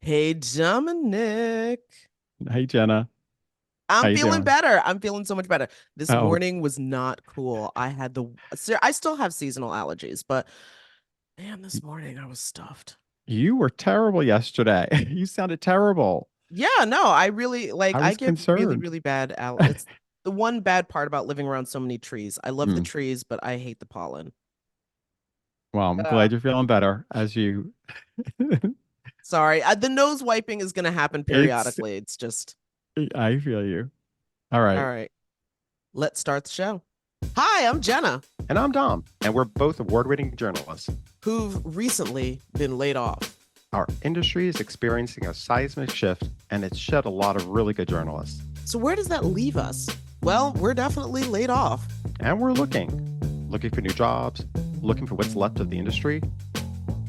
Hey, Dominic. Hey Jenna, how I'm you feeling doing? better. I'm feeling so much better. This Oh, morning was not cool. I still have seasonal allergies, but man, this morning I was stuffed. you were terrible yesterday. You sounded terrible. Yeah, no, I really I I was get really, concerned. really bad al it's the one bad part about living around so many trees. I love the Hmm. trees, but I hate the pollen. Well, I'm Uh, glad you're feeling better as you Sorry. The nose wiping is going to happen it's periodically. It's just I feel you. All all right. right. Let's start the show. Hi, I'm Jenna, And I'm Dom, and we're both award-winning journalists. who've recently been laid off. Our industry is experiencing a seismic shift, and it's shed a lot of really good journalists. So, where does that leave us? Well, we're definitely laid off, And we're looking for new jobs, looking for what's left of the industry,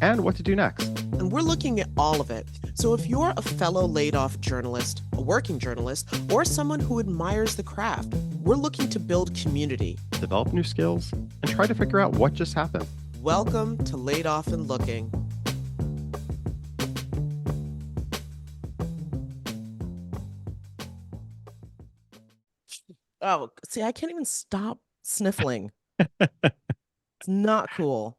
and what to do next. and we're looking at all of it. So, if you're a fellow laid off journalist, a working journalist, or someone who admires the craft, we're looking to build community. Develop new skills, and try to figure out what just happened. Welcome to Laid Off and Looking. Oh, see, I can't even stop sniffling. It's not cool.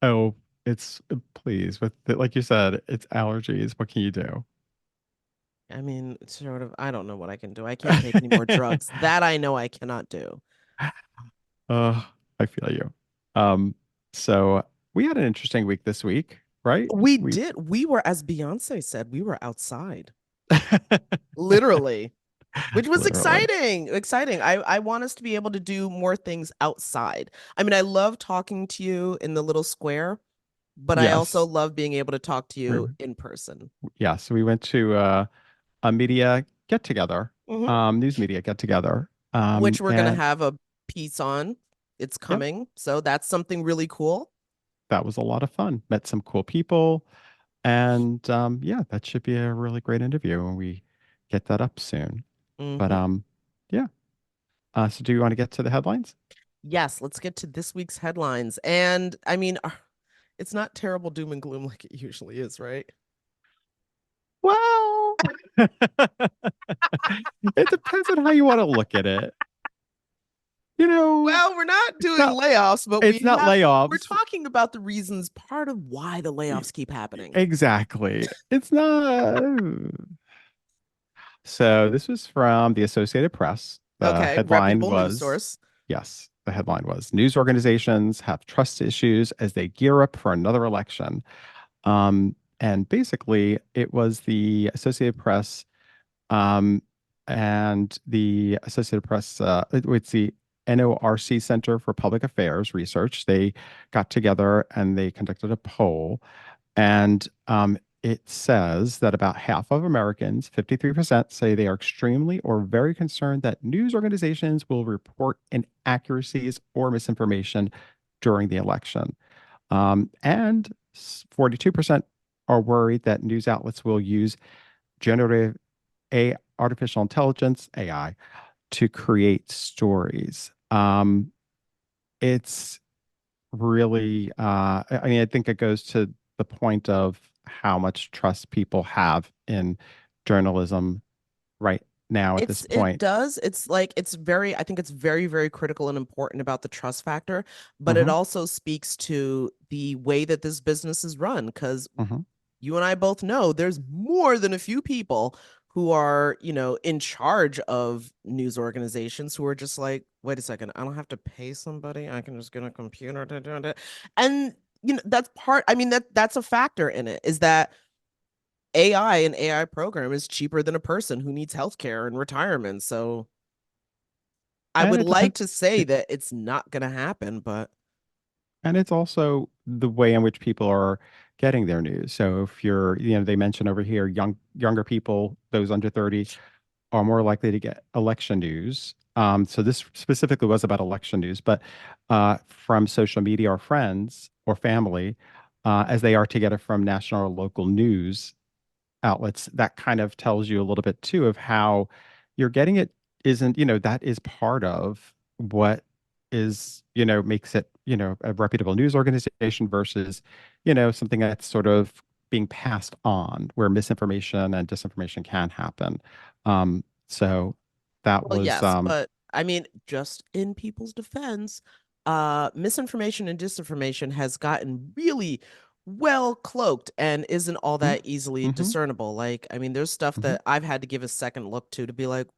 Oh, it's please with like you said, it's allergies. What can you do? I mean, sort of, I don't know what I can do. I can't take any more drugs. That I know I cannot do. Uh, I feel you. Um, so we had an interesting week this week, right? We We did. We were, as Beyonce said, we were outside, literally, which was literally. exciting. Exciting. I want us to be able to do more things outside. I mean, I love talking to you in the little square, but I also Yes. love being able to talk to We, you in person. yes, we went to a media get together, Hmm. news media get together. Which we're gonna And have a piece on. It's yep, coming, so that's something really cool. that was a lot of fun. Met some cool people. And yeah, that should be a really great interview when we get that up soon. But Hmm. yeah. So do you want to get to the headlines? Yes, let's get to this week's headlines. And I mean, it's not terrible doom and gloom like it usually is, right? Well, it depends on how you want to look at it. You know, Well, we're not it's doing not layoffs, but it's not we're layoffs. talking about the reasons, part of why the layoffs keep happening. Exactly. It's not. So this was from the Associated Press. The Okay, headline reputable news was, source. yes, the headline was news organizations have trust issues as they gear up for another election. And basically, it was the Associated Press um, and the Associated Press, it's the NORC Center for Public Affairs Research. They got together and they conducted a poll. And it says that about half of Americans, 53%, say they are extremely or very concerned that news organizations will report inaccuracies or misinformation during the election. And 42% are worried that news outlets will use generative artificial intelligence, AI, to create stories. It's really, I mean, I think it goes to the point of how much trust people have in journalism right now at this It point. does. It's like it's very I think it's very, very critical and important about the trust factor, but it Hmm. also speaks to the way that this business is run because Hmm. you and I both know there's more than a few people who are, in charge of news organizations who are just like, wait a second, I don't have to pay somebody. I can just get a computer to do it. And that's part, I mean, that's a factor in it, is that AI and AI program is cheaper than a person who needs healthcare and retirement. So I And would it like depends. to say that it's not gonna happen, but And it's also the way in which people are getting their news. So if you're, they mention over here, younger people, those under 30, are more likely to get election news. So this specifically was about election news, but from social media or friends or family, as they are to get it from national or local news outlets, that kind of tells you a little bit too of how you're getting it isn't, that is part of what is, makes it, a reputable news organization versus, something that's sort of being passed on, where misinformation and disinformation can happen. So that Well, was yes, but I mean, just in people's defense, misinformation and disinformation has gotten really well cloaked and isn't all that easily mm-hmm, discernible. Like, I mean, there's stuff hmm that I've had to give a second look to be like,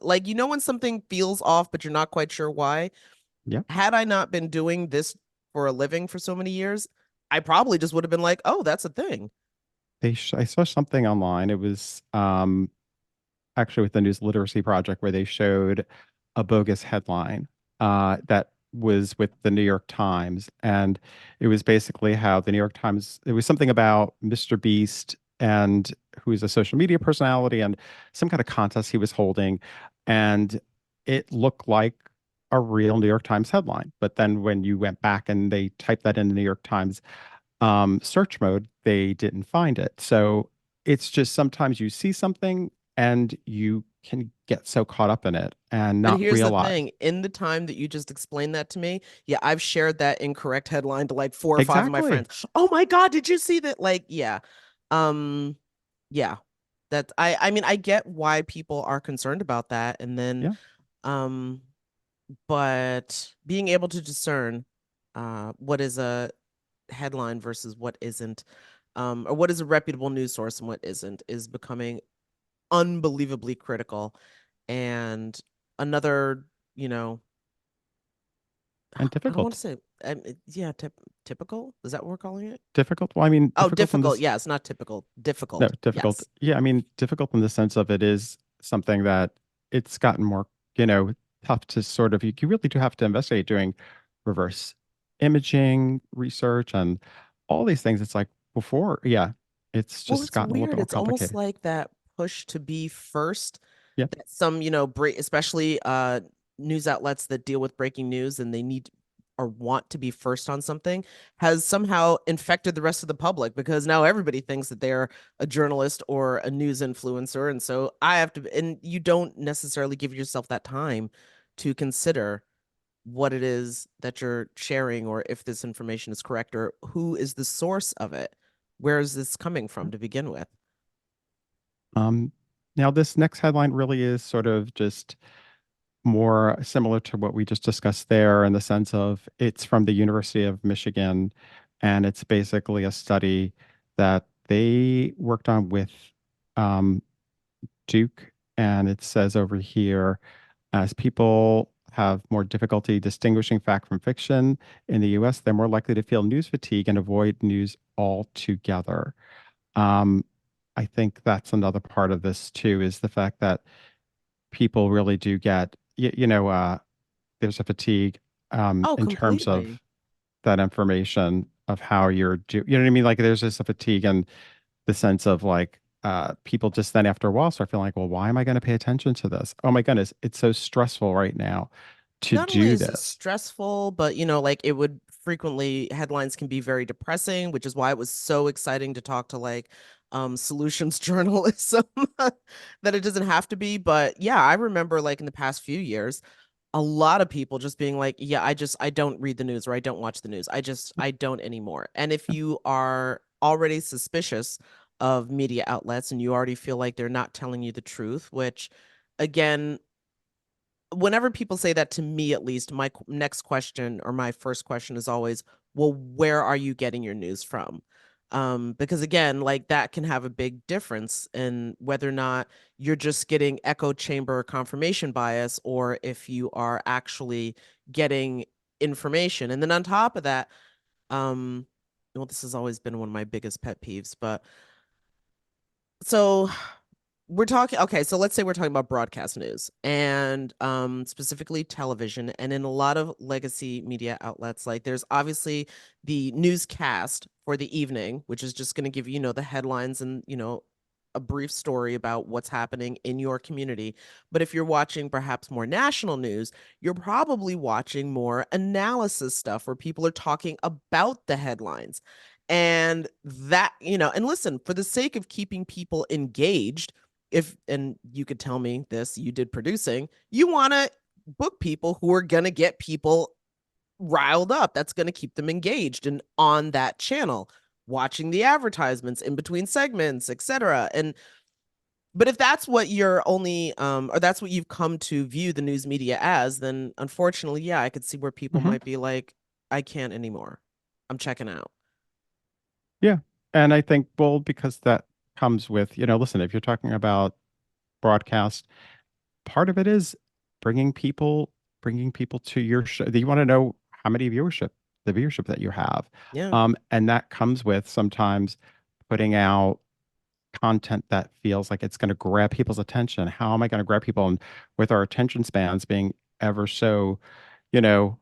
like, you know, when something feels off, but you're not quite sure why. yeah. Had I not been doing this for a living for so many years, I probably just would have been like, oh, that's a thing. I saw something online. It was actually with the News Literacy Project where they showed a bogus headline that was with the New York Times. And it was basically how the New York Times, it was something about Mr. Beast and who's a social media personality and some kind of contest he was holding. And it looked like a real New York Times headline. But then when you went back and they typed that in the New York Times search mode, they didn't find it. So it's just sometimes you see something and you can get so caught up in it and But not here's the realize. thing, in the time that you just explained that to me, yeah, I've shared that incorrect headline to like four or five of my Exactly. friends. Oh my God, did you see that? Like, yeah. Um, yeah. That I mean, I get why people are concerned about that. And then Yeah. um, but being able to discern what is a headline versus what isn't, or what is a reputable news source and what isn't, is becoming unbelievably critical. And another, you know, And I don't want to difficult. say, yeah, typical. Is that what we're calling it? Difficult. Well, I mean, Oh, difficult in difficult. this. Yeah, it's not typical. No, Difficult. difficult. Yes. Yeah. I mean, difficult in the sense of it is something that it's gotten more, you know, tough to sort of, you really do have to investigate doing reverse imaging research and all these things. It's like before, yeah, it's Well, just it's gotten a little bit weird. more It's almost complicated. like that push to be first Yeah. that some, especially news outlets that deal with breaking news and they need or want to be first on something has somehow infected the rest of the public because now everybody thinks that they're a journalist or a news influencer. And so I have to, and you don't necessarily give yourself that time to consider what it is that you're sharing or if this information is correct or who is the source of it. Where is this coming from to begin with? Um, Now this next headline really is sort of just more similar to what we just discussed there in the sense of it's from the University of Michigan, and it's basically a study that they worked on with um, Duke. And it says over here, as people have more difficulty distinguishing fact from fiction in the US, they're more likely to feel news fatigue and avoid news altogether. Um, I think that's another part of this too, is the fact that people really do get, there's a fatigue Oh, in terms completely. of that information of how you know what I mean? Like there's just a fatigue and the sense of like people just then after a while start feeling like, well, why am I going to pay attention to this? Oh my goodness, it's so stressful right now to Not only do is it this. stressful, but like it would frequently headlines can be very depressing, which is why it was so exciting to talk to like solutions journalism that it doesn't have to be. But yeah, I remember like in the past few years, a lot of people just being like, yeah, I don't read the news or I don't watch the news. I don't anymore. And if you are already suspicious of media outlets and you already feel like they're not telling you the truth, which again, whenever people say that to me, at least, my next question or my first question is always, well, where are you getting your news from? Because again, like that can have a big difference in whether or not you're just getting echo chamber confirmation bias or if you are actually getting information. And then on top of that, um, well, this has always been one of my biggest pet peeves, but so we're talking okay, so let's say we're talking about broadcast news and specifically television and in a lot of legacy media outlets like there's obviously the newscast for the evening which is just going to give you, the headlines and a brief story about what's happening in your community. But if you're watching perhaps more national news, you're probably watching more analysis stuff where people are talking about the headlines. And that, and listen, for the sake of keeping people engaged, if and you could tell me this, you did producing, you want to book people who are going to get people riled up. That's going to keep them engaged and on that channel. watching the advertisements in between segments, etc. And but if that's what you're only or that's what you've come to view the news media as, then unfortunately, yeah, I could see where people Hmm. might be like, I can't anymore. I'm checking out. Yeah. And I think, well, because that comes with, listen, if you're talking about broadcast, part of it is bringing people, bringing people to your show. You want to know how many the viewership that you have. Yeah. And that comes with sometimes putting out content that feels like it's going to grab people's attention. How am I going to grab people? And with our attention spans being ever so, you know,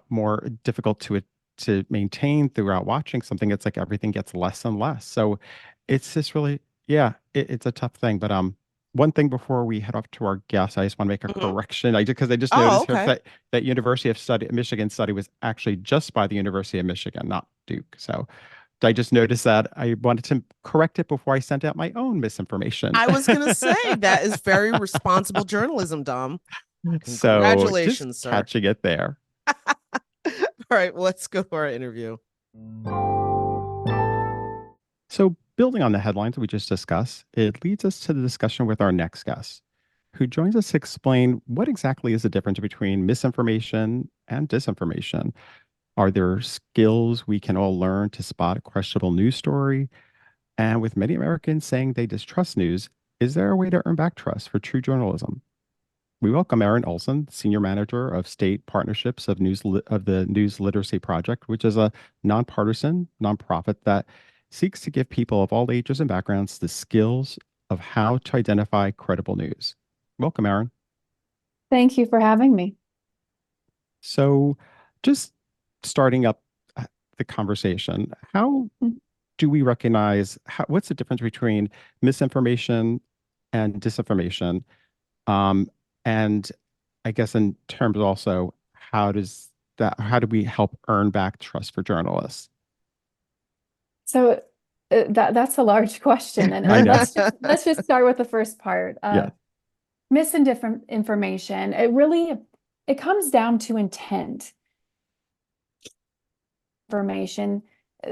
more difficult to maintain throughout watching something, it's like everything gets less and less. So it's just really, yeah, it's a tough thing. But one thing before we head off to our guests, I just want to make a Mhm. correction. Because I just Oh, noticed here okay. that University of Michigan study was actually just by the University of Michigan, not Duke. So I just noticed that. I wanted to correct it before I sent out my own misinformation. I was gonna say that is very responsible journalism, Dom. So just Congratulations, sir. catching it there. All right, well, let's go to our interview. So, building on the headlines we just discussed, it leads us to the discussion with our next guest, who joins us to explain what exactly is the difference between misinformation and disinformation. Are there skills we can all learn to spot a questionable news story? And with many Americans saying they distrust news, is there a way to earn back trust for true journalism? We welcome Erin Olson, Senior Manager of State Partnerships of the News Literacy Project, which is a nonpartisan nonprofit that seeks to give people of all ages and backgrounds the skills of how to identify credible news. Welcome, Erin. Thank you for having me. So, just starting up the conversation, how Mm. do we recognize what's the difference between misinformation and disinformation? Um, and I guess in terms also, how do we help earn back trust for journalists? So that's a large question, and I and know. let's just start with the first part. Yes. Misinformation. It comes down to intent. Information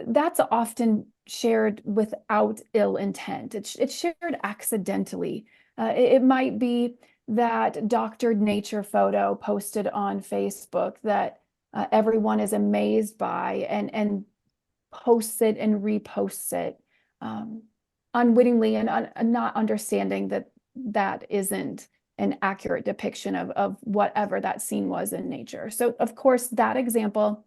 that's often shared without ill intent. It's shared accidentally. It might be that doctored nature photo posted on Facebook that everyone is amazed by and posts it and reposts it um, unwittingly and not understanding that that isn't an accurate depiction of whatever that scene was in nature. So, of course, that example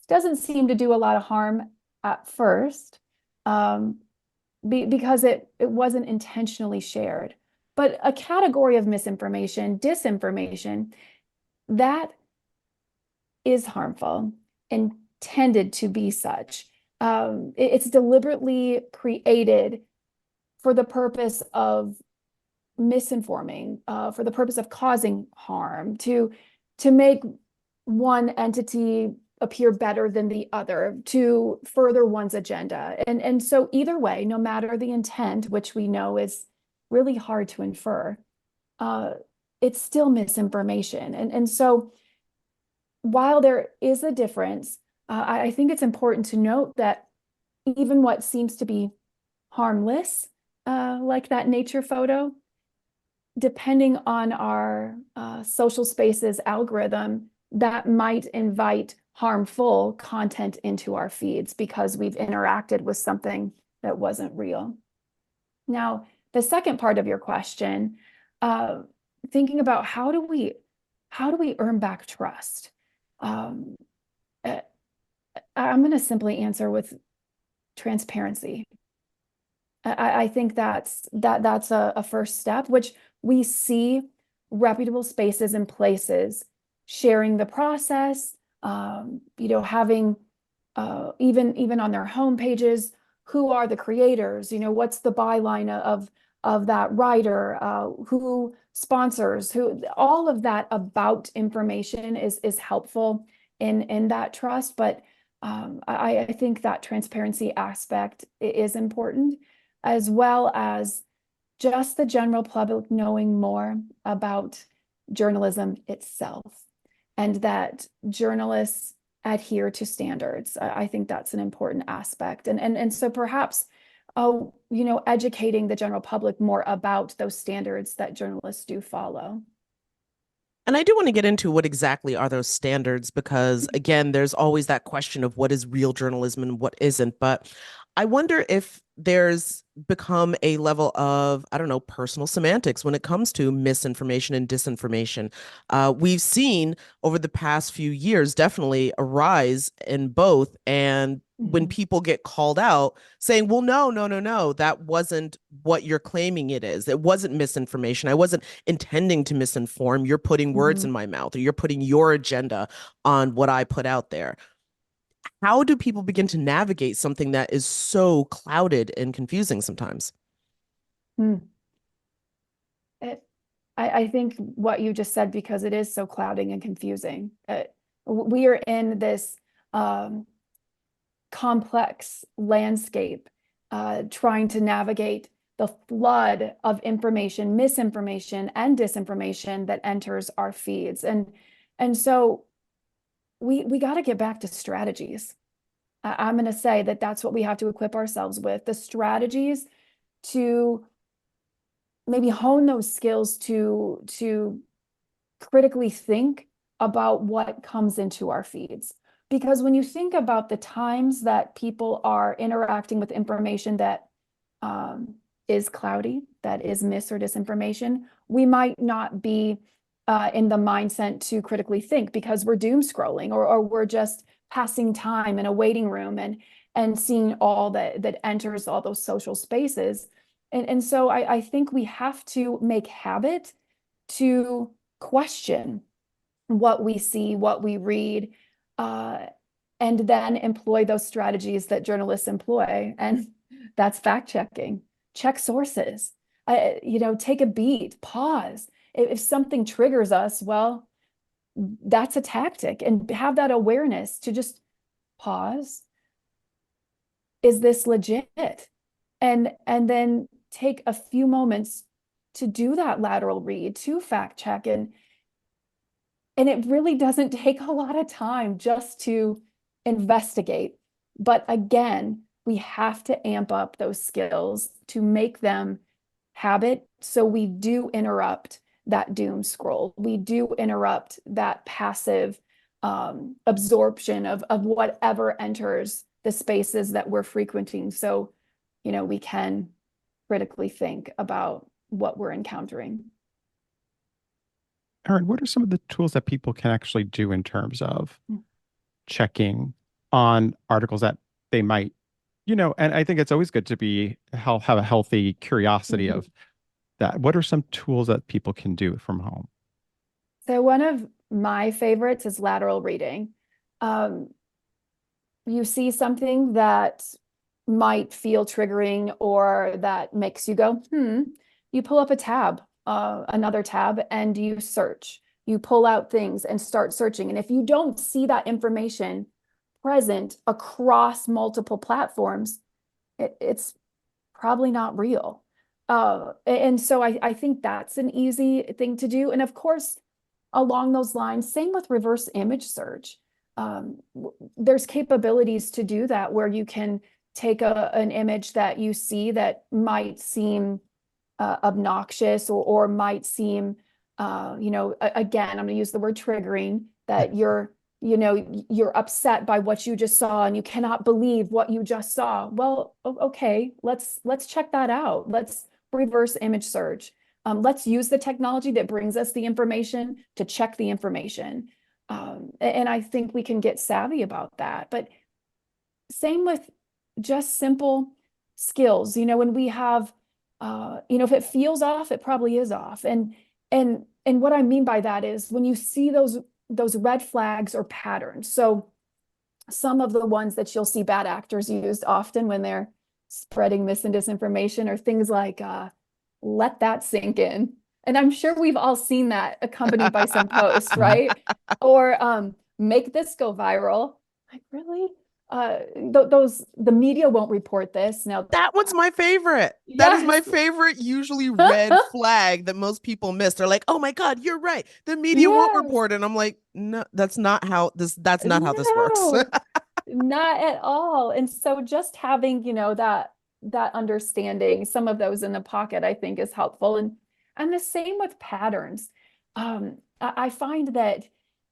doesn't seem to do a lot of harm at first um, because it wasn't intentionally shared. But a category of misinformation, disinformation, that is harmful, intended to be such. It's deliberately created for the purpose of misinforming, for the purpose of causing harm, to make one entity appear better than the other, to further one's agenda. And so either way, no matter the intent, which we know is really hard to infer, uh, it's still misinformation. And so while there is a difference, I think it's important to note that even what seems to be harmless, like that nature photo, depending on our social spaces algorithm, that might invite harmful content into our feeds because we've interacted with something that wasn't real. Now, the second part of your question, uh, thinking about how do we earn back trust? Um, uh, I'm going to simply answer with transparency. I think that's a first step, which we see reputable spaces and places sharing the process, having even on their home pages, who are the creators, what's the byline of that writer, who sponsors, who all of that about information is helpful in that trust. But I think that transparency aspect is important, as well as just the general public knowing more about journalism itself, and that journalists adhere to standards. I think that's an important aspect. And so perhaps, educating the general public more about those standards that journalists do follow. And I do want to get into what exactly are those standards, because again, there's always that question of what is real journalism and what isn't. But I wonder if there's become a level of, I don't know, personal semantics when it comes to misinformation and disinformation. We've seen over the past few years definitely a rise in both. And when people get called out saying, well, no, no, no, no, that wasn't what you're claiming it is. It wasn't misinformation. I wasn't intending to misinform. You're putting words in my mouth, or you're putting your agenda on what I put out there. How do people begin to navigate something that is so clouded and confusing sometimes? I think what you just said, because it is so clouding and confusing. We are in this complex landscape, trying to navigate the flood of information, misinformation, and disinformation that enters our feeds. And so we got to get back to strategies. I'm going to say that that's what we have to equip ourselves with, the strategies to maybe hone those skills to critically think about what comes into our feeds. Because when you think about the times that people are interacting with information that is cloudy, that is mis or disinformation, we might not be in the mindset to critically think, because we're doom scrolling, or we're just passing time in a waiting room and seeing all that enters all those social spaces. And so I think we have to make habit to question what we see, what we read, and then employ those strategies that journalists employ. And that's fact checking, check sources, take a beat, pause. If something triggers us, well, that's a tactic, and have that awareness to just pause. Is this legit? And then take a few moments to do that lateral read, to fact check. And it really doesn't take a lot of time just to investigate. But again, we have to amp up those skills to make them habit, so we do interrupt that doom scroll. We do interrupt that passive absorption of whatever enters the spaces that we're frequenting. So, we can critically think about what we're encountering. Erin, what are some of the tools that people can actually do in terms of checking on articles that they might, and I think it's always good to have a healthy curiosity of that. What are some tools that people can do from home? So one of my favorites is lateral reading. You see something that might feel triggering, or that makes you go, you pull up a tab, another tab, and you search. You pull out things and start searching. And if you don't see that information present across multiple platforms, it's probably not real. And so I think that's an easy thing to do. And of course, along those lines, same with reverse image search. There's capabilities to do that, where you can take an image that you see that might seem obnoxious, or might seem, again, I'm going to use the word triggering, that you're upset by what you just saw and you cannot believe what you just saw. Well, okay, let's check that out. Let's reverse image search. Let's use the technology that brings us the information to check the information. And I think we can get savvy about that. But same with just simple skills. When we have, if it feels off, it probably is off. And what I mean by that is when you see those red flags or patterns. So some of the ones that you'll see bad actors use often when they're spreading mis and disinformation are things like, let that sink in. And I'm sure we've all seen that accompanied by some post, right? Or make this go viral. Like, really? the media won't report this. Now, That one's my favorite. That is my yes. favorite, usually red flag that most people miss. They're like, oh my God, you're right. The media won't Yes. report it. And I'm like, no, that's not how this works. No, not at all. And so just having, that understanding, some of those in the pocket, I think is helpful. And the same with patterns. I find that,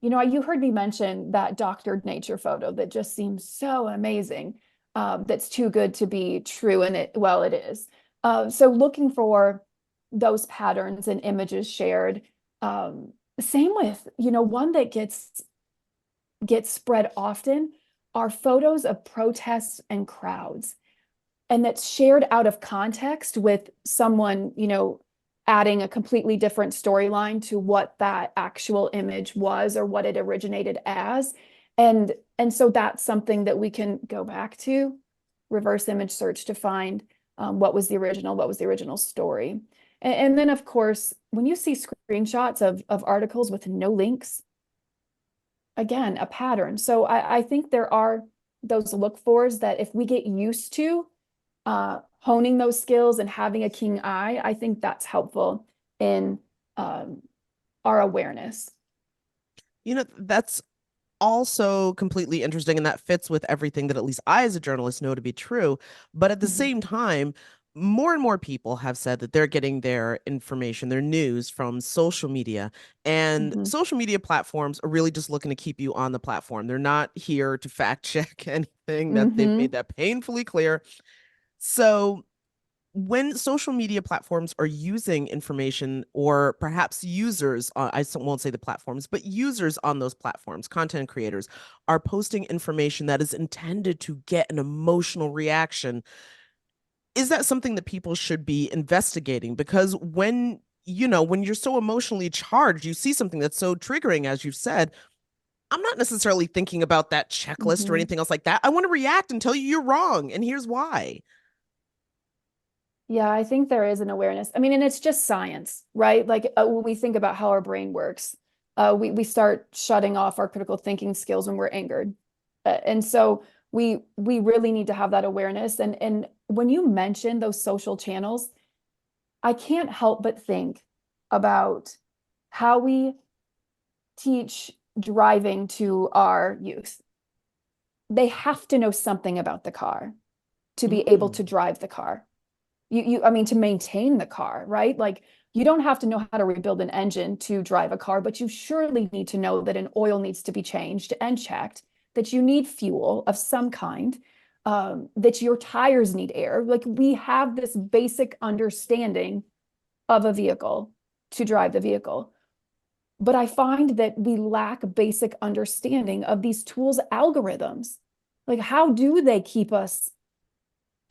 you heard me mention that doctored nature photo that just seems so amazing, that's too good to be true, and it is. So looking for those patterns and images shared. Same with, one that gets spread often are photos of protests and crowds, and that's shared out of context with someone, adding a completely different storyline to what that actual image was or what it originated as. And so that's something that we can go back to, reverse image search, to find what was the original story. And then, of course, when you see screenshots of articles with no links, again, a pattern. So I think there are those look fors that if we get used to honing those skills and having a keen eye, I think that's helpful in our awareness. That's also completely interesting, and that fits with everything that at least I as a journalist know to be true. But at the same time, more and more people have said that they're getting their information, their news from social media. And social media platforms are really just looking to keep you on the platform. They're not here to fact check anything. That they've made that painfully clear. So when social media platforms are using information, or perhaps users, I won't say the platforms, but users on those platforms, content creators, are posting information that is intended to get an emotional reaction, is that something that people should be investigating? Because when you're so emotionally charged, you see something that's so triggering, as you've said, I'm not necessarily thinking about that checklist or anything else like that. I want to react and tell you you're wrong, and here's why. Yeah, I think there is an awareness. I mean, and it's just science, right? Like when we think about how our brain works, we start shutting off our critical thinking skills when we're angered, and so we really need to have that awareness. And when you mention those social channels, I can't help but think about how we teach driving to our youth. They have to know something about the car to be able to drive the car. I mean, to maintain the car, right? Like, you don't have to know how to rebuild an engine to drive a car, but you surely need to know that an oil needs to be changed and checked, that you need fuel of some kind, that your tires need air. Like, we have this basic understanding of a vehicle to drive the vehicle. But I find that we lack basic understanding of these tools' algorithms. Like, how do they keep us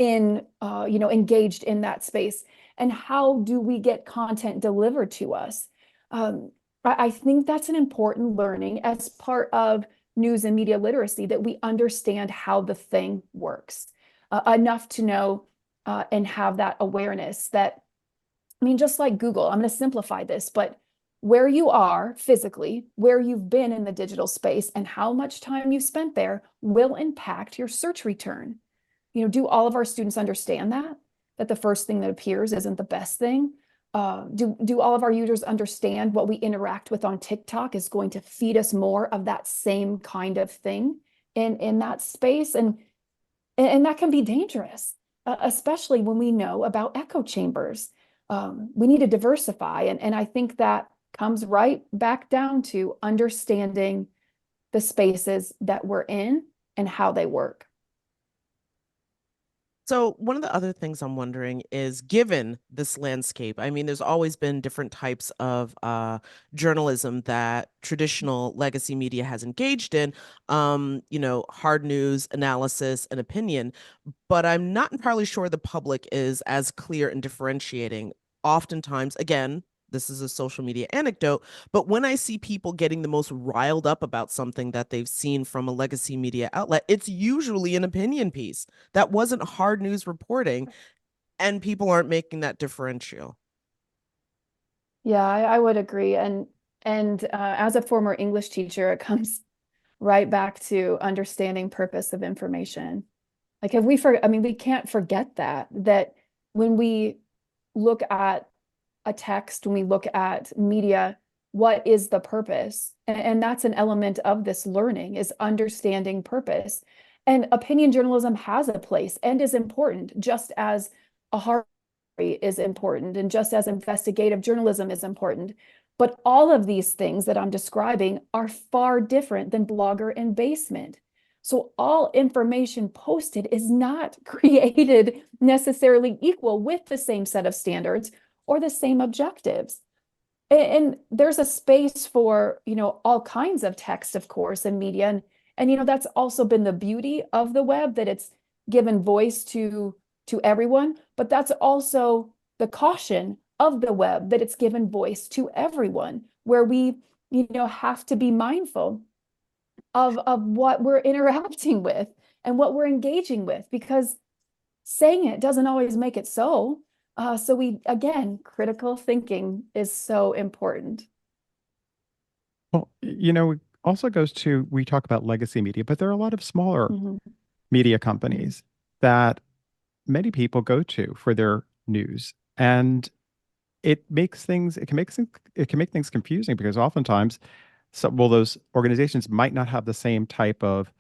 engaged in that space, and how do we get content delivered to us? I think that's an important learning as part of news and media literacy, that we understand how the thing works enough to know and have that awareness that, I mean, just like Google, I'm going to simplify this, but where you are physically, where you've been in the digital space, and how much time you spent there will impact your search return. Do all of our students understand that the first thing that appears isn't the best thing? Do all of our users understand what we interact with on TikTok is going to feed us more of that same kind of thing in that space? And that can be dangerous, especially when we know about echo chambers. We need to diversify, and I think that comes right back down to understanding the spaces that we're in and how they work. So one of the other things I'm wondering is, given this landscape, I mean, there's always been different types of journalism that traditional legacy media has engaged in, hard news, analysis, and opinion. But I'm not entirely sure the public is as clear in differentiating. Oftentimes, again, this is a social media anecdote, but when I see people getting the most riled up about something that they've seen from a legacy media outlet, it's usually an opinion piece that wasn't hard news reporting, and people aren't making that differential. Yeah, I would agree. And as a former English teacher, it comes right back to understanding purpose of information. Like if we can't forget that when we look at a text, when we look at media, what is the purpose? And that's an element of this learning, is understanding purpose. And opinion journalism has a place and is important, just as a hard story is important and just as investigative journalism is important. But all of these things that I'm describing are far different than blogger and basement. So all information posted is not created necessarily equal with the same set of standards or the same objectives. And there's a space for, all kinds of text, of course, and media. And that's also been the beauty of the web, that it's given voice to everyone, but that's also the caution of the web, that it's given voice to everyone, where we, have to be mindful of what we're interacting with and what we're engaging with, because saying it doesn't always make it so. So again, critical thinking is so important. Well, it also goes to, we talk about legacy media, but there are a lot of smaller Mhm. media companies that many people go to for their news. And it can make things confusing, because oftentimes, those organizations might not have the same type of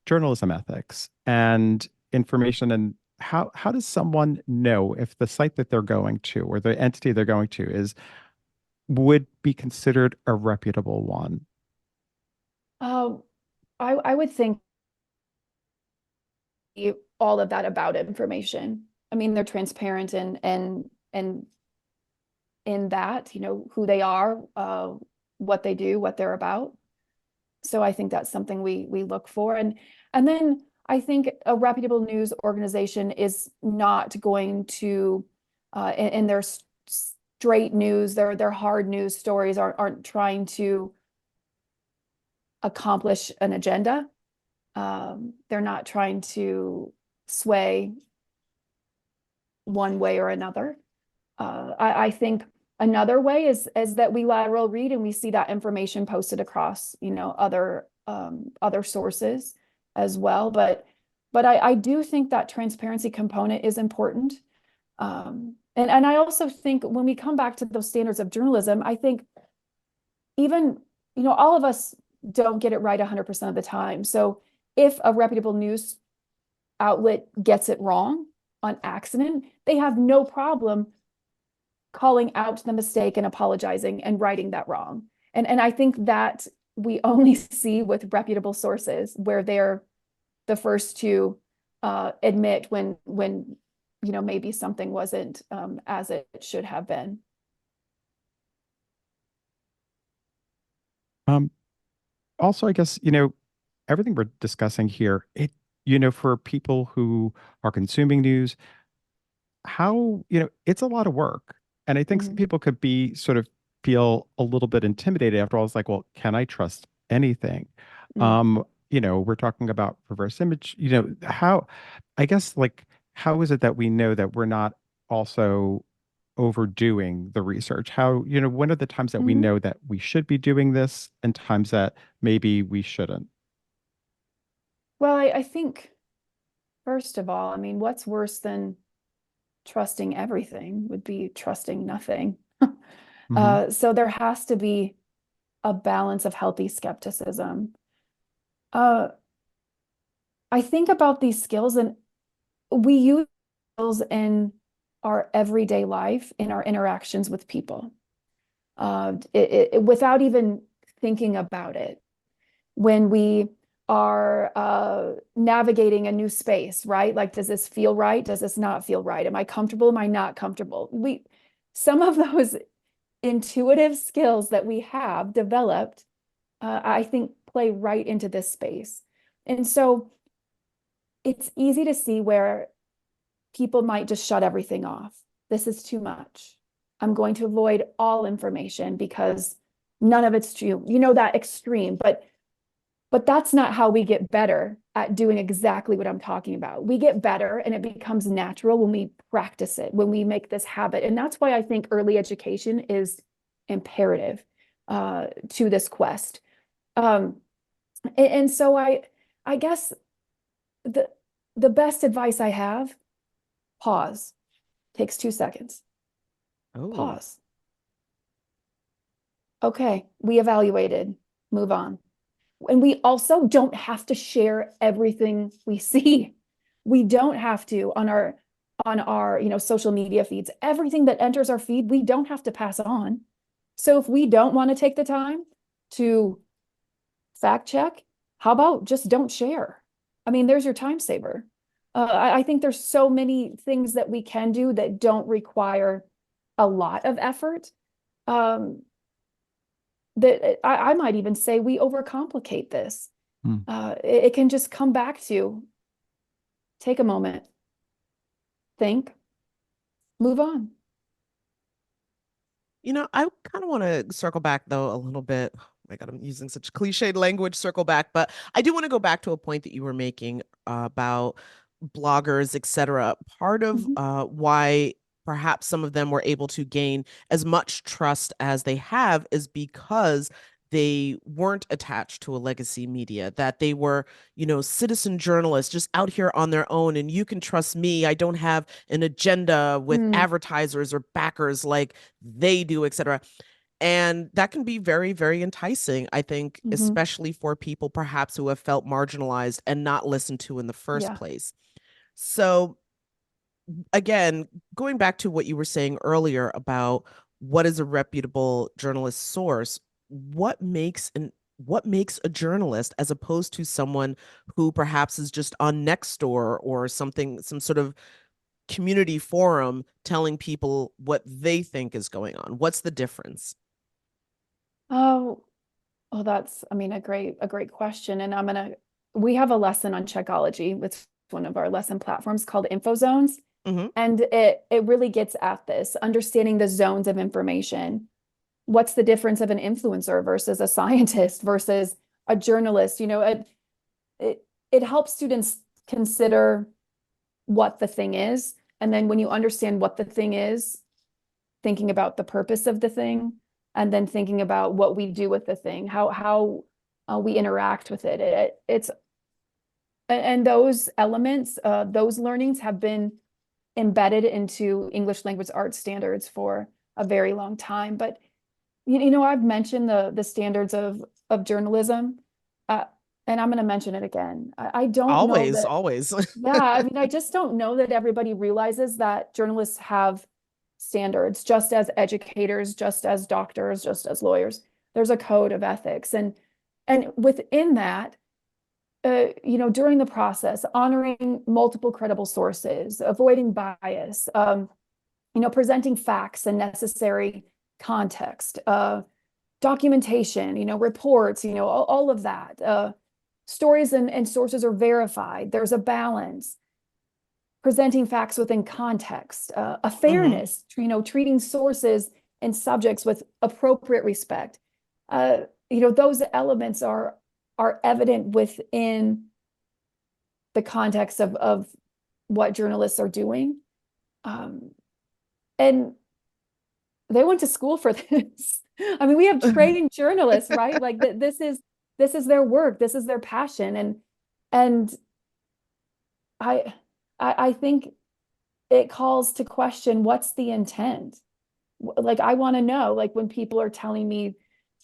journalism ethics and information. And how does someone know if the site that they're going to, or the entity they're going to, would be considered a reputable one? Uh, I would think all of that about information. I mean, they're transparent and in that, who they are, what they do, what they're about. So I think that's something we look for. And then I think a reputable news organization is not going to, in their straight news, their hard news stories aren't trying to accomplish an agenda. They're not trying to sway one way or another. I think another way is that we lateral read and we see that information posted across, other sources as well. But I do think that transparency component is important. And I also think when we come back to those standards of journalism, I think even, all of us don't get it right 100% of the time. So if a reputable news outlet gets it wrong on accident, they have no problem calling out the mistake and apologizing and righting that wrong. And I think that we only see with reputable sources, where they're the first to admit when maybe something wasn't as it should have been. Um, Also, I guess, everything we're discussing here, for people who are consuming news, it's a lot of work. And I think some Mhm. people could be sort of feel a little bit intimidated after all. It's like, well, can I trust anything? Mm. We're talking about reverse image, I guess, like, how is it that we know that we're not also overdoing the research? When are the times that we Mhm. know that we should be doing this and times that maybe we shouldn't? Well, I think, first of all, I mean, what's worse than trusting everything would be trusting nothing. Hmm. So there has to be a balance of healthy skepticism. Uh, I think about these skills, and we use skills in our everyday life, in our interactions with people, without even thinking about it. When we are navigating a new space, right? Like, does this feel right? Does this not feel right? Am I comfortable? Am I not comfortable? Some of those intuitive skills that we have developed, I think, play right into this space. And so it's easy to see where people might just shut everything off. This is too much. I'm going to avoid all information because none of it's true. That extreme, but that's not how we get better at doing exactly what I'm talking about. We get better and it becomes natural when we practice it, when we make this habit. And that's why I think early education is imperative to this quest. Um, And so I guess the the best advice I have, pause. Takes 2 seconds. Oh, Pause. Okay, we evaluated. Move on. And we also don't have to share everything we see. We don't have to on our, social media feeds. Everything that enters our feed, we don't have to pass on. So if we don't want to take the time to fact check, how about just don't share? I mean, there's your time saver. I think there's so many things that we can do that don't require a lot of effort. Um, that I might even say we overcomplicate this. Hmm. It can just come back to take a moment, think, move on. I kind of want to circle back though a little bit. Oh my God, I'm using such cliched language, circle back, but I do want to go back to a point that you were making about bloggers, etc. Part of Mhm. why perhaps some of them were able to gain as much trust as they have is because they weren't attached to a legacy media, that they were, citizen journalists just out here on their own. And you can trust me. I don't have an agenda with Mm, advertisers or backers like they do, etc. And that can be very, very enticing, I think, mhm. especially for people perhaps who have felt marginalized and not listened to in the first Yeah. place. So, again, going back to what you were saying earlier about what is a reputable journalist source, what makes a journalist as opposed to someone who perhaps is just on Nextdoor or something, some sort of community forum telling people what they think is going on? What's the difference? Oh, that's, I mean, a great question. And we have a lesson on Checkology. It's one of our lesson platforms called Info Zones. Hmm. And it really gets at this, understanding the zones of information. What's the difference of an influencer versus a scientist versus a journalist? It it helps students consider what the thing is. And then when you understand what the thing is, thinking about the purpose of the thing, and then thinking about what we do with the thing, how we interact with it. It's and those elements, those learnings have been embedded into English language arts standards for a very long time. But I've mentioned the standards of journalism, uh, and I'm going to mention it again. I don't know Always, that. always. Yeah, I mean, I just don't know that everybody realizes that journalists have standards, just as educators, just as doctors, just as lawyers. There's a code of ethics, and within that, during the process, honoring multiple credible sources, avoiding bias, presenting facts and necessary context, documentation, reports, all of that. Stories and sources are verified. There's a balance. Presenting facts within context, a Hmm. fairness, treating sources and subjects with appropriate respect. Uh, those elements are evident within the context of what journalists are doing. Um, and they went to school for this. I mean, we have trained journalists, right? Like this is their work, this is their passion, and I I think it calls to question what's the intent. Like I want to know, like when people are telling me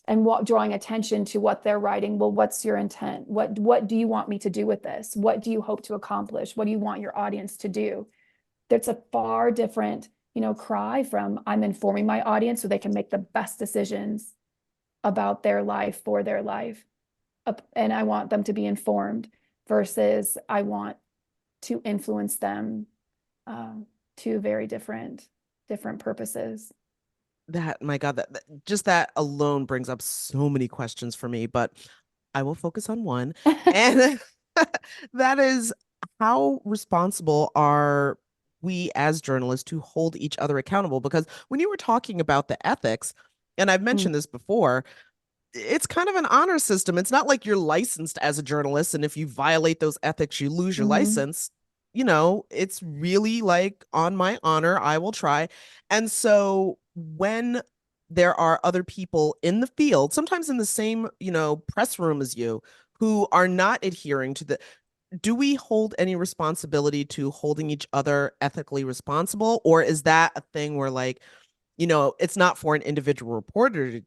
and drawing attention to what they're writing, well, what's your intent? What do you want me to do with this? What do you hope to accomplish? What do you want your audience to do? There's a far different, cry from I'm informing my audience so they can make the best decisions about their life for their life. And I want them to be informed versus I want to influence them, um, to very different purposes. That, my God, just that alone brings up so many questions for me, but I will focus on one. And that is, how responsible are we as journalists to hold each other accountable? Because when you were talking about the ethics, and I've Mm, mentioned this before, it's kind of an honor system. It's not like you're licensed as a journalist, and if you violate those ethics, you lose your mhm. license. It's really like on my honor, I will try. And so when there are other people in the field, sometimes in the same, press room as you, who are not adhering to the, do we hold any responsibility to holding each other ethically responsible? Or is that a thing where, like, it's not for an individual reporter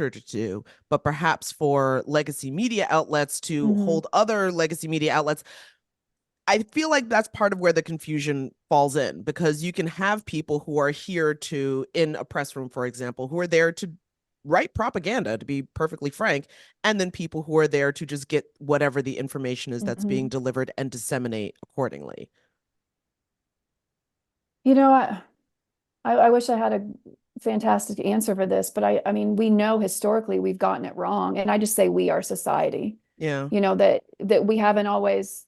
to do, but perhaps for legacy media outlets to hold other legacy media outlets? I feel like that's part of where the confusion falls in, because you can have people who are here to, in a press room, for example, who are there to write propaganda, to be perfectly frank, and then people who are there to just get whatever the information is that's being delivered and disseminate accordingly. I wish I had a fantastic answer for this, but I mean, we know historically we've gotten it wrong. And I just say we, our society, Yeah. that we haven't always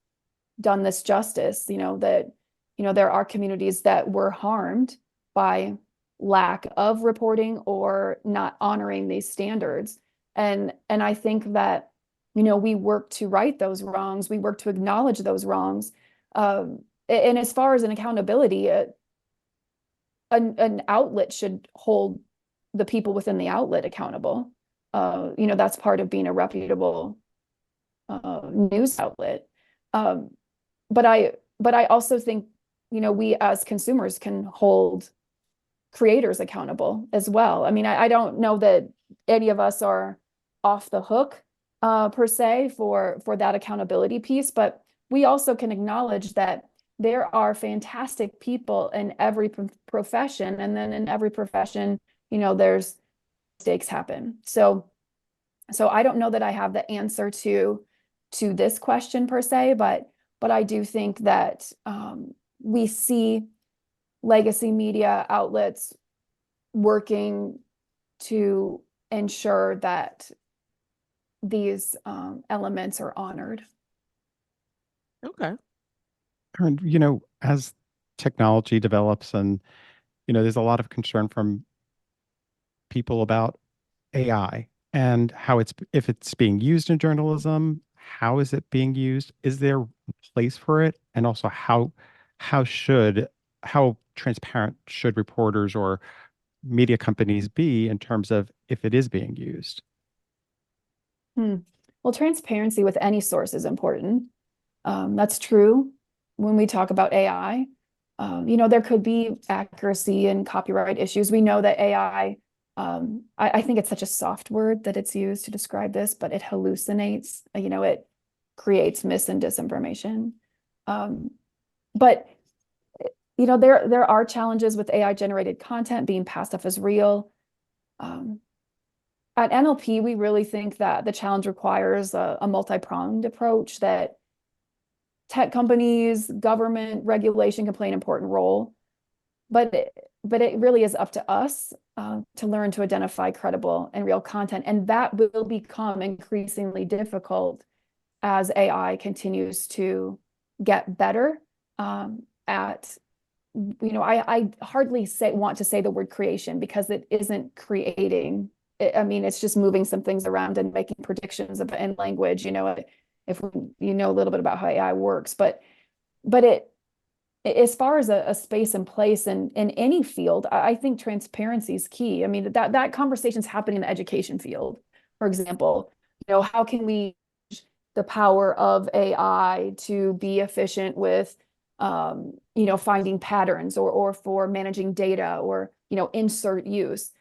done this justice, that, there are communities that were harmed by lack of reporting or not honoring these standards. And I think that, we work to right those wrongs. We work to acknowledge those wrongs. And as far as an accountability, an outlet should hold the people within the outlet accountable. That's part of being a reputable news outlet. But I also think, we as consumers can hold creators accountable as well. I mean, I don't know that any of us are off the hook per se for that accountability piece, but we also can acknowledge that there are fantastic people in every profession, and then in every profession, there's mistakes happen. So I don't know that I have the answer to this question per se, but I do think that we see legacy media outlets working to ensure that these elements are honored. Okay. And, as technology develops and, there's a lot of concern from people about AI and how if it's being used in journalism, how is it being used? Is there a place for it? And also how transparent should reporters or media companies be in terms of if it is being used? Well, transparency with any source is important. That's true when we talk about AI. There could be accuracy and copyright issues. We know that AI, I think it's such a soft word that it's used to describe this, but it hallucinates, it creates mis and disinformation. But there are challenges with AI generated content being passed off as real. At NLP, we really think that the challenge requires a multi-pronged approach, that tech companies, government regulation can play an important role, but it really is up to us to learn to identify credible and real content, and that will become increasingly difficult as AI continues to get better at. I hardly want to say the word creation, because it isn't creating. I mean, it's just moving some things around and making predictions in language. If you know a little bit about how AI works, but it, as far as a space and place in any field, I think transparency is key. I mean, that conversation's happening in the education field, for example. How can we use the power of AI to be efficient with, finding patterns or for managing data, or, insert use.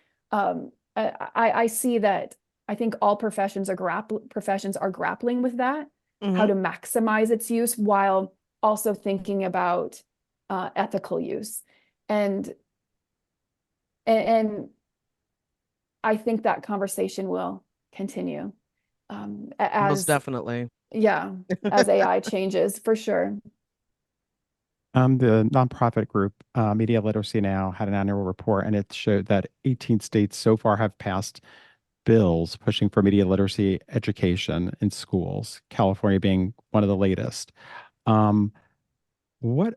I see that. I think all professions are grappling with that, how to maximize its use while also thinking about ethical use. And I think that conversation will continue Most as definitely. as AI changes, for sure. The nonprofit group Media Literacy Now had an annual report, and it showed that 18 states so far have passed bills pushing for media literacy education in schools, California being one of the latest. What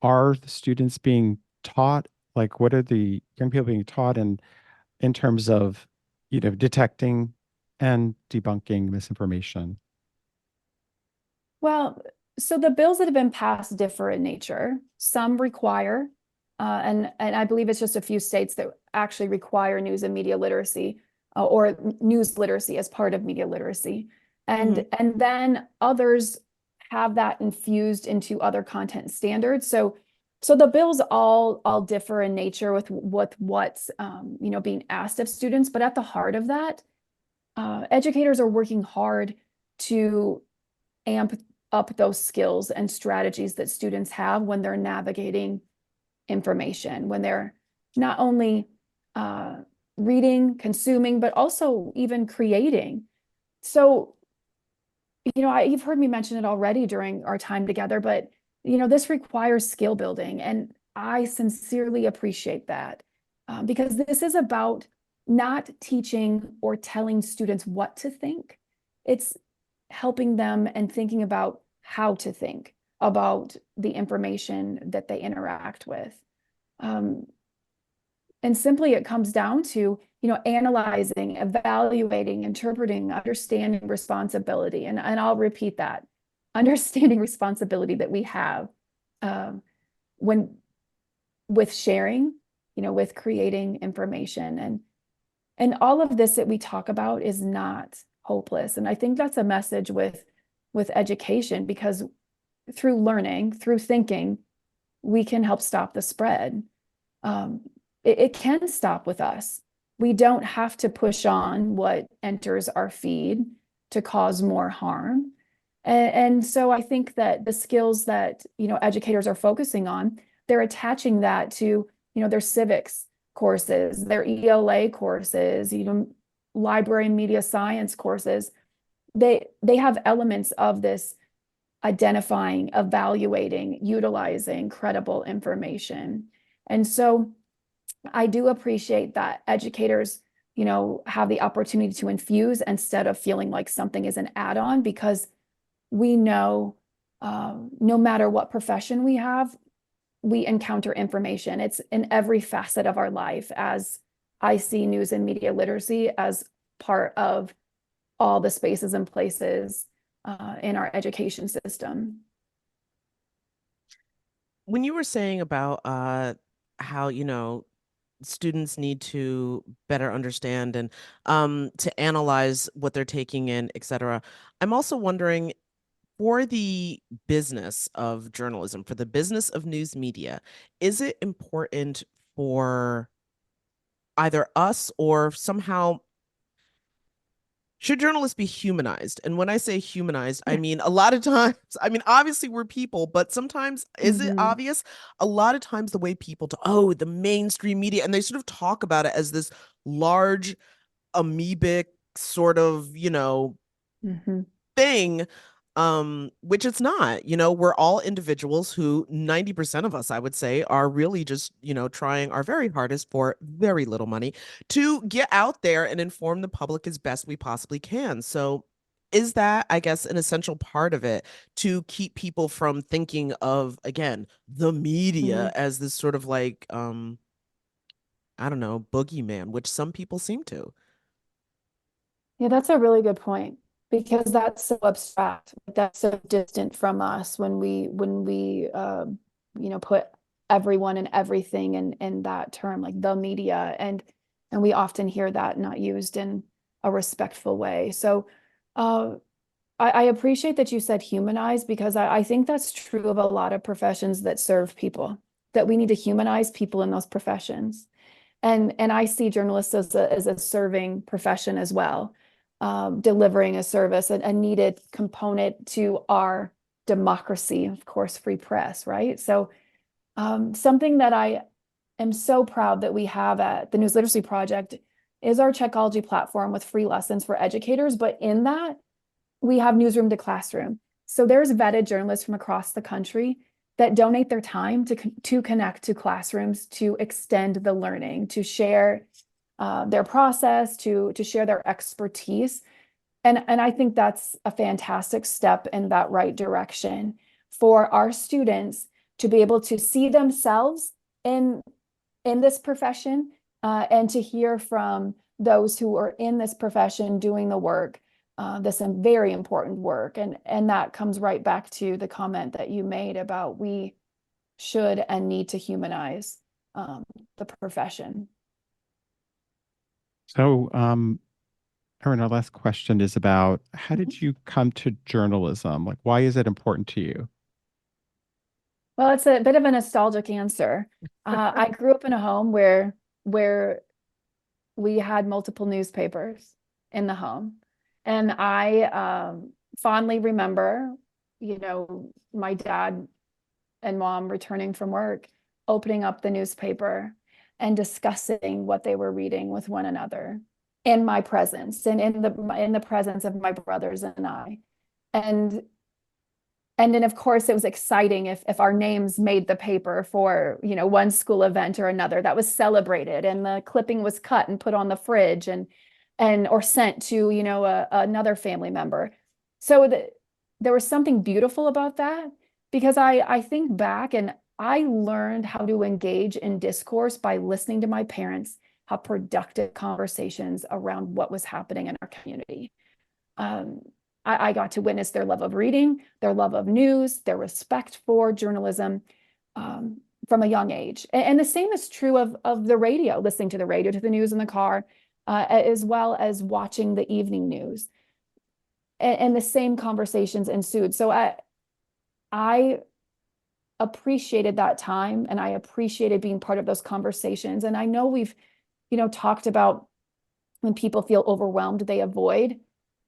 are the students being taught? Like, what are the young people being taught in terms of, detecting and debunking misinformation? Well, so the bills that have been passed differ in nature. Some require, and I believe it's just a few states that actually require news and media literacy, or news literacy as part of media literacy. And then others have that infused into other content standards. So the bills all differ in nature with what's being asked of students, but at the heart of that, educators are working hard to amp up those skills and strategies that students have when they're navigating information, when they're not only reading, consuming, but also even creating. So, you've heard me mention it already during our time together, but this requires skill building, and I sincerely appreciate that, because this is about not teaching or telling students what to think. It's helping them and thinking about how to think about the information that they interact with. And simply it comes down to, analyzing, evaluating, interpreting, understanding responsibility. And I'll repeat that, understanding responsibility that we have when with sharing, with creating information. And all of this that we talk about is not hopeless. And I think that's a message with education, because through learning, through thinking, we can help stop the spread. It can stop with us. We don't have to push on what enters our feed to cause more harm. And so I think that the skills that, educators are focusing on, they're attaching that to, their civics courses, their ELA courses, library and media science courses. They have elements of this identifying, evaluating, utilizing credible information. And so I do appreciate that educators, have the opportunity to infuse instead of feeling like something is an add-on, because we know no matter what profession we have, we encounter information. It's in every facet of our life, as I see news and media literacy as part of all the spaces and places in our education system. When you were saying about how, students need to better understand and to analyze what they're taking in, etc., I'm also wondering, for the business of journalism, for the business of news media, is it important for either us or somehow, should journalists be humanized? And when I say humanized, I mean a lot of times, I mean, obviously we're people, but sometimes, is it obvious? A lot of times the way people the mainstream media, and they sort of talk about it as this large amoebic sort of, thing, which it's not. We're all individuals who, 90% of us, I would say, are really just, trying our very hardest for very little money to get out there and inform the public as best we possibly can. So is that, I guess, an essential part of it, to keep people from thinking of, again, the media as this sort of like, I don't know, boogeyman, which some people seem to? Yeah, that's a really good point, because that's so abstract. That's so distant from us when we put everyone and everything in that term, like the media, and we often hear that not used in a respectful way. So I appreciate that you said humanize, because I think that's true of a lot of professions that serve people, that we need to humanize people in those professions. And I see journalists as a serving profession as well, delivering a service, a needed component to our democracy, of course, free press, right? So something that I am so proud that we have at the News Literacy Project is our Checkology platform with free lessons for educators. But in that, we have newsroom to classroom. So there's vetted journalists from across the country that donate their time to connect to classrooms, to extend the learning, to share their process, to share their expertise. And I think that's a fantastic step in that right direction for our students to be able to see themselves in this profession, and to hear from those who are in this profession doing the work, this very important work. And that comes right back to the comment that you made about we should and need to humanize the profession. So Erin, our last question is about how did you come to journalism? Like, why is it important to you? Well, it's a bit of a nostalgic answer. I grew up in a home where we had multiple newspapers in the home, and I fondly remember, my dad and mom returning from work, opening up the newspaper and discussing what they were reading with one another in my presence and in the presence of my brothers and I. And and then of course it was exciting if our names made the paper for, one school event or another. That was celebrated, and the clipping was cut and put on the fridge and or sent to, another family member. So there was something beautiful about that, because I think back and I learned how to engage in discourse by listening to my parents have productive conversations around what was happening in our community. Um, I got to witness their love of reading, their love of news, their respect for journalism, from a young age. And the same is true of the radio, listening to the radio, to the news in the car, as well as watching the evening news. And the same conversations ensued. So I appreciated that time, and I appreciated being part of those conversations. And I know we've, talked about when people feel overwhelmed, they avoid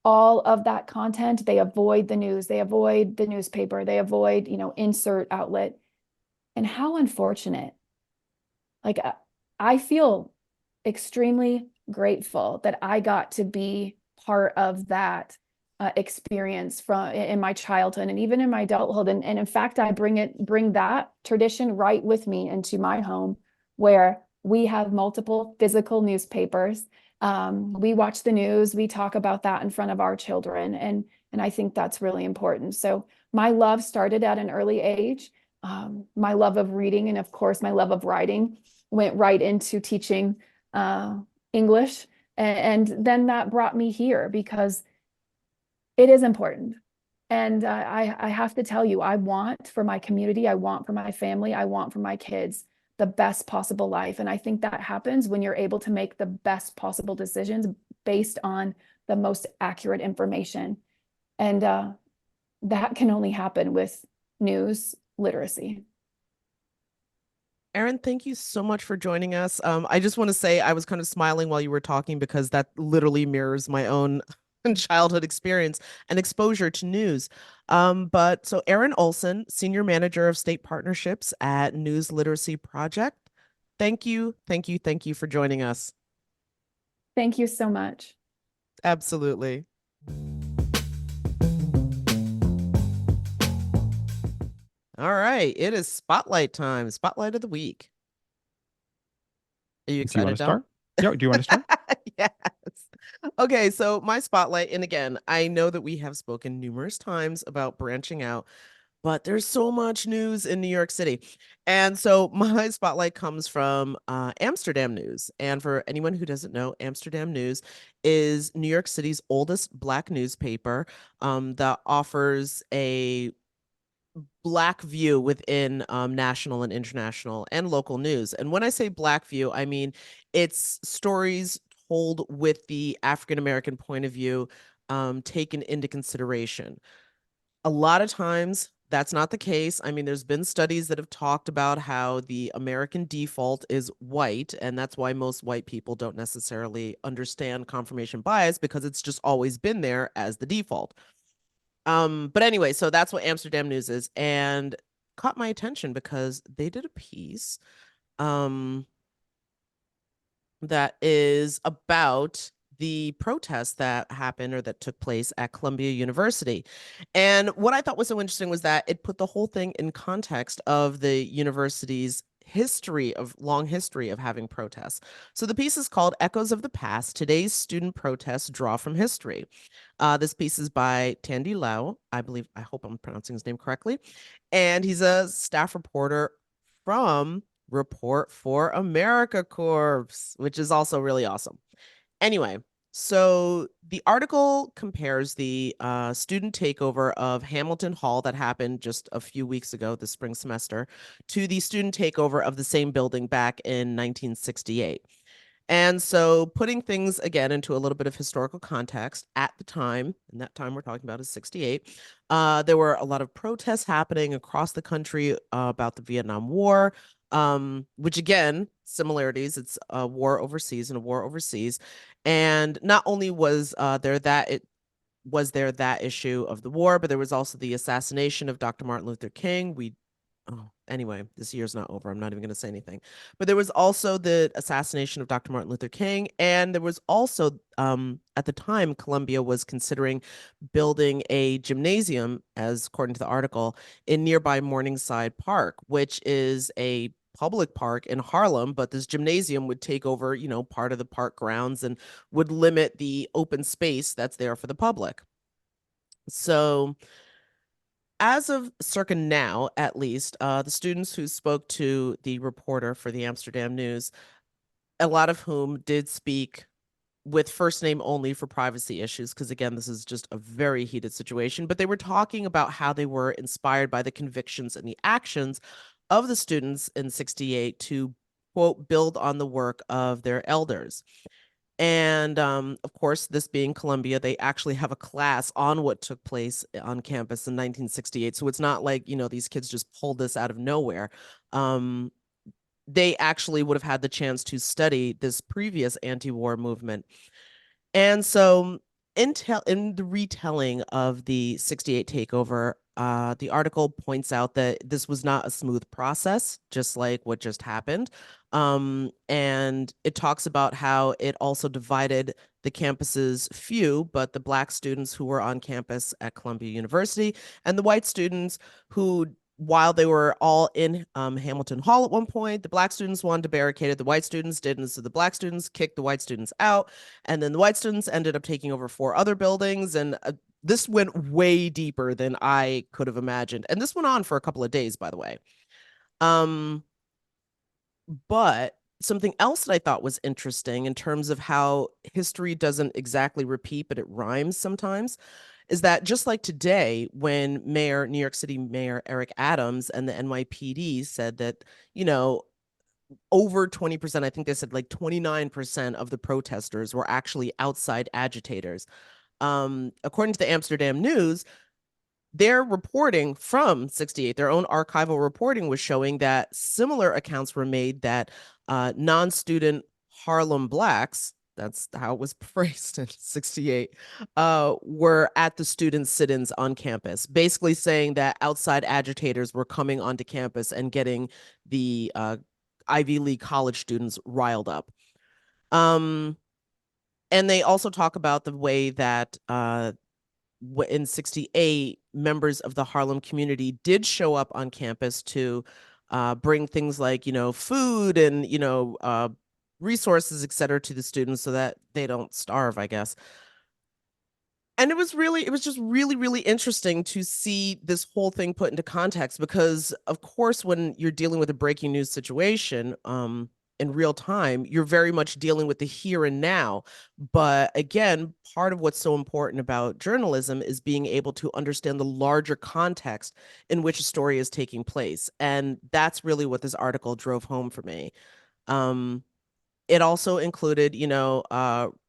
all of that content. They avoid the news, they avoid the newspaper, they avoid, insert outlet. And how unfortunate. Like, I feel extremely grateful that I got to be part of that experience from in my childhood and even in my adulthood. And in fact, I bring that tradition right with me into my home, where we have multiple physical newspapers. We watch the news, we talk about that in front of our children, and I think that's really important. So my love started at an early age. My love of reading, and of course my love of writing, went right into teaching English, and then that brought me here because it is important. And I have to tell you, I want for my community, I want for my family, I want for my kids the best possible life. And I think that happens when you're able to make the best possible decisions based on the most accurate information. And that can only happen with news literacy. Erin, thank you so much for joining us. I just want to say I was kind of smiling while you were talking because that literally mirrors my own childhood experience and exposure to news. But so Erin Olson, Senior Manager of State Partnerships at News Literacy Project. Thank you, thank you, thank you for joining us. Thank you so much. Absolutely. All right, it is spotlight time. Spotlight of the week. Are you Do you want excited, to Dom? start? Yeah, do you want to start? Yes. Okay, so my spotlight, and again, I know that we have spoken numerous times about branching out, but there's so much news in New York City. And so my spotlight comes from Amsterdam News. And for anyone who doesn't know, Amsterdam News is New York City's oldest Black newspaper that offers a Black view within national and international and local news. And when I say Black view, I mean it's stories told with the African American point of view taken into consideration. A lot of times that's not the case. I mean, there's been studies that have talked about how the American default is white, and that's why most white people don't necessarily understand confirmation bias because it's just always been there as the default. But anyway, so that's what Amsterdam News is, and caught my attention because they did a piece um that is about the protests that happened or that took place at Columbia University. And what I thought was so interesting was that it put the whole thing in context of the university's long history of having protests. So the piece is called Echoes of the Past, Today's Student Protests Draw from History. This piece is by Tandy Lau, I hope I'm pronouncing his name correctly. And he's a staff reporter from Report for America Corps, which is also really awesome. Anyway, so the article compares the student takeover of Hamilton Hall that happened just a few weeks ago, the spring semester, to the student takeover of the same building back in 1968. And so putting things again into a little bit of historical context at the time, and that time we're talking about is 68, there were a lot of protests happening across the country about the Vietnam War, which again, similarities, it's a war overseas and a war overseas. And not only was there that issue of the war, but there was also the assassination of Dr. Martin Luther King. Anyway, this year's not over. I'm not even going to say anything. But there was also the assassination of Dr. Martin Luther King. And there was also, at the time, Columbia was considering building a gymnasium, as according to the article, in nearby Morningside Park, which is a public park in Harlem, but this gymnasium would take over, part of the park grounds and would limit the open space that's there for the public. So as of circa now, at least, the students who spoke to the reporter for the Amsterdam News, a lot of whom did speak with first name only for privacy issues, because again, this is just a very heated situation, but they were talking about how they were inspired by the convictions and the actions of the students in 68 to, quote, build on the work of their elders. And of course, this being Columbia, they actually have a class on what took place on campus in 1968. So it's not like, these kids just pulled this out of nowhere. They actually would have had the chance to study this previous anti-war movement. And so in the retelling of the 68 takeover, the article points out that this was not a smooth process, just like what just happened. And it talks about how it also divided the campus's few, but the Black students who were on campus at Columbia University and the white students who, while they were all in Hamilton Hall at one point, the Black students wanted to barricade it, the white students didn't. So the Black students kicked the white students out. And then the white students ended up taking over 4 other buildings. And this went way deeper than I could have imagined. And this went on for a couple of days, by the way. But something else that I thought was interesting in terms of how history doesn't exactly repeat, but it rhymes sometimes, is that just like today, when New York City Mayor Eric Adams and the NYPD said that, over 20%, I think they said like 29% of the protesters were actually outside agitators. According to the Amsterdam News, their reporting from 68, their own archival reporting was showing that similar accounts were made that non-student Harlem Blacks, that's how it was phrased in 68, were at the student sit-ins on campus, basically saying that outside agitators were coming onto campus and getting the Ivy League college students riled up. And they also talk about the way that in 68, members of the Harlem community did show up on campus to bring things like, food and, resources, et cetera, to the students so that they don't starve, I guess. And it was just really, really interesting to see this whole thing put into context because, of course, when you're dealing with a breaking news situation, in real time, you're very much dealing with the here and now. But again, part of what's so important about journalism is being able to understand the larger context in which a story is taking place. And that's really what this article drove home for me. It also included,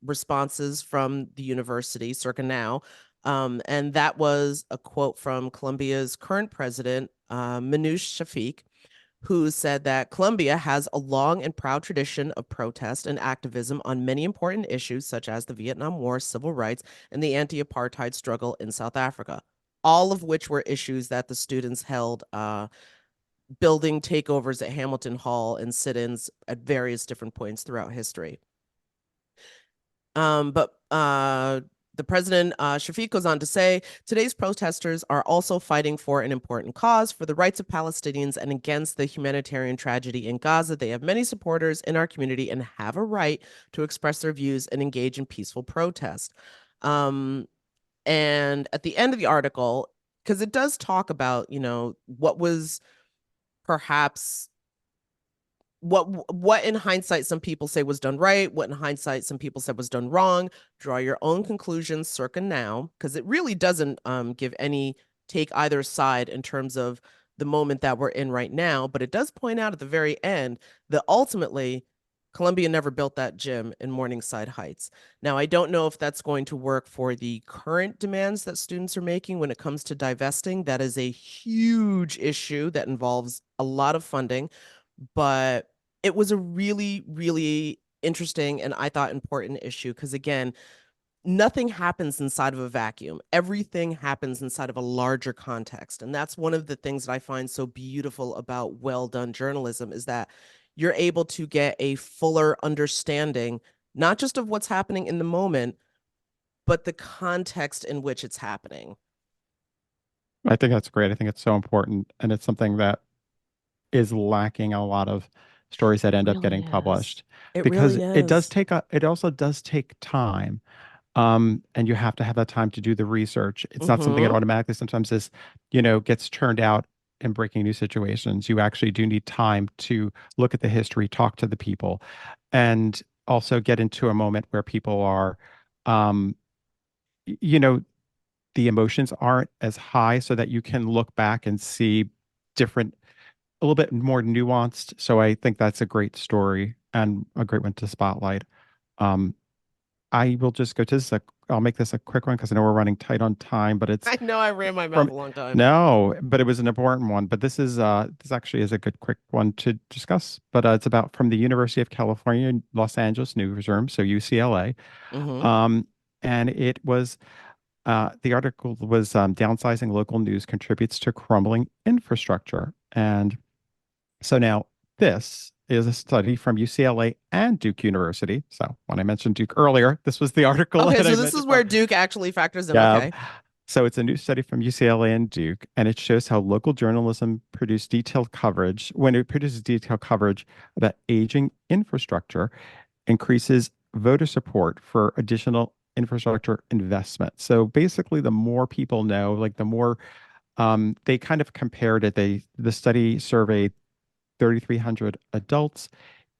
responses from the university circa now. And that was a quote from Columbia's current president, Manoush Shafiq, who said that Colombia has a long and proud tradition of protest and activism on many important issues, such as the Vietnam War, civil rights, and the anti-apartheid struggle in South Africa, all of which were issues that the students held building takeovers at Hamilton Hall and sit-ins at various different points throughout history. But the president, Shafiq, goes on to say, today's protesters are also fighting for an important cause, for the rights of Palestinians and against the humanitarian tragedy in Gaza. They have many supporters in our community and have a right to express their views and engage in peaceful protest. And at the end of the article, because it does talk about, what was perhaps what in hindsight some people say was done right, what in hindsight some people said was done wrong. Draw your own conclusions circa now, because it really doesn't give any take either side in terms of the moment that we're in right now, but it does point out at the very end that ultimately Columbia never built that gym in Morningside Heights. Now, I don't know if that's going to work for the current demands that students are making when it comes to divesting. That is a huge issue that involves a lot of funding, but it was a really, really interesting and I thought important issue because, again, nothing happens inside of a vacuum. Everything happens inside of a larger context. And that's one of the things that I find so beautiful about well done journalism is that you're able to get a fuller understanding, not just of what's happening in the moment, but the context in which it's happening. I think that's great. I think it's so important. And it's something that is lacking a lot of stories that end up Really getting is. published It because really it does is. take it also does take time. And you have to have that time to do the research. It's not something that Mm-hmm. automatically sometimes is, gets churned out in breaking news situations. You actually do need time to look at the history, talk to the people, and also get into a moment where people are, um, y- you know, the emotions aren't as high so that you can look back and see different, a little bit more nuanced. So I think that's a great story and a great one to spotlight. Um, I will just go to this. I'll make this a quick one because I know we're running tight on time, but it's I know I ran my mouth from a long time. no, but it was an important one. But this actually is a good quick one to discuss. But it's about from the University of California, Los Angeles newsroom, so UCLA. Mm-hmm. Um, and it was the article was downsizing local news contributes to crumbling infrastructure. And so now this is a study from UCLA and Duke University. So when I mentioned Duke earlier, this was the article Okay, that I so this is mentioned from. where Duke actually factors in. Yeah. Okay. So it's a new study from UCLA and Duke, and it shows how local journalism produced detailed coverage. When it produces detailed coverage about aging infrastructure, increases voter support for additional infrastructure investment. So basically, the more people know, like the more they kind of compared it. The study surveyed 3,300 adults,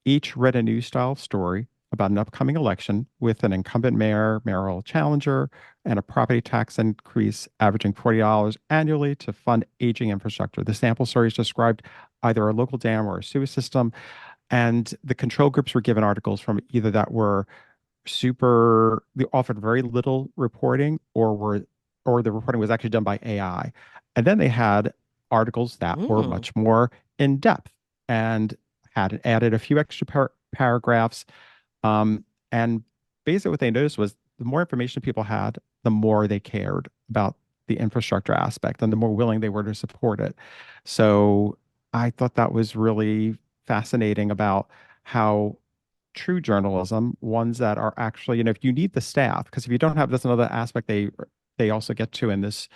each read a news style story about an upcoming election with an incumbent mayor, mayoral challenger, and a property tax increase averaging $40 annually to fund aging infrastructure. The sample stories described either a local dam or a sewer system, and the control groups were given articles from either that were they offered very little reporting or the reporting was actually done by AI. And then they had articles that were Mm. much more in depth and had added a few extra paragraphs. And basically what they noticed was the more information people had, the more they cared about the infrastructure aspect and the more willing they were to support it. So I thought that was really fascinating about how true journalism, ones that are actually, if you need the staff, because if you don't have that's another aspect they also get to in this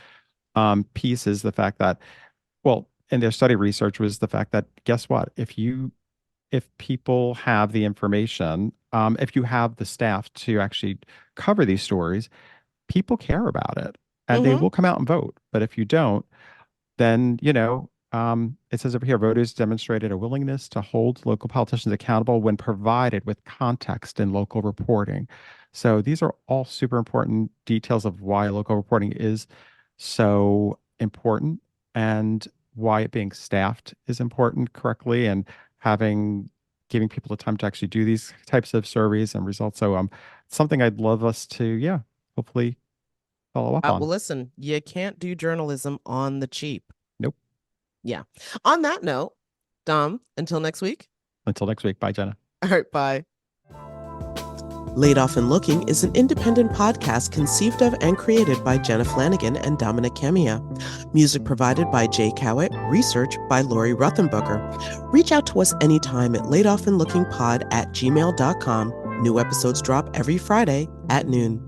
piece is the fact that, well, in their study research was the fact that guess what? If people have the information, if you have the staff to actually cover these stories, people care about it and they Mm-hmm. will come out and vote. But if you don't, then, it says over here, voters demonstrated a willingness to hold local politicians accountable when provided with context in local reporting. So these are all super important details of why local reporting is so important and why it being staffed is important correctly and giving people the time to actually do these types of surveys and results. So something I'd love us to, yeah, hopefully follow up Well, on. listen, you can't do journalism on the cheap. Nope. Yeah. On that note, Dom, until next week. Until next week. Bye, Jenna. All right, bye. Laid Off and Looking is an independent podcast conceived of and created by Jenna Flanagan and Dominic Kemia. Music provided by Jay Cowett, research by Lori Ruthenbucker. Reach out to us anytime at laidofandlookingpod@gmail.com. New episodes drop every Friday at noon.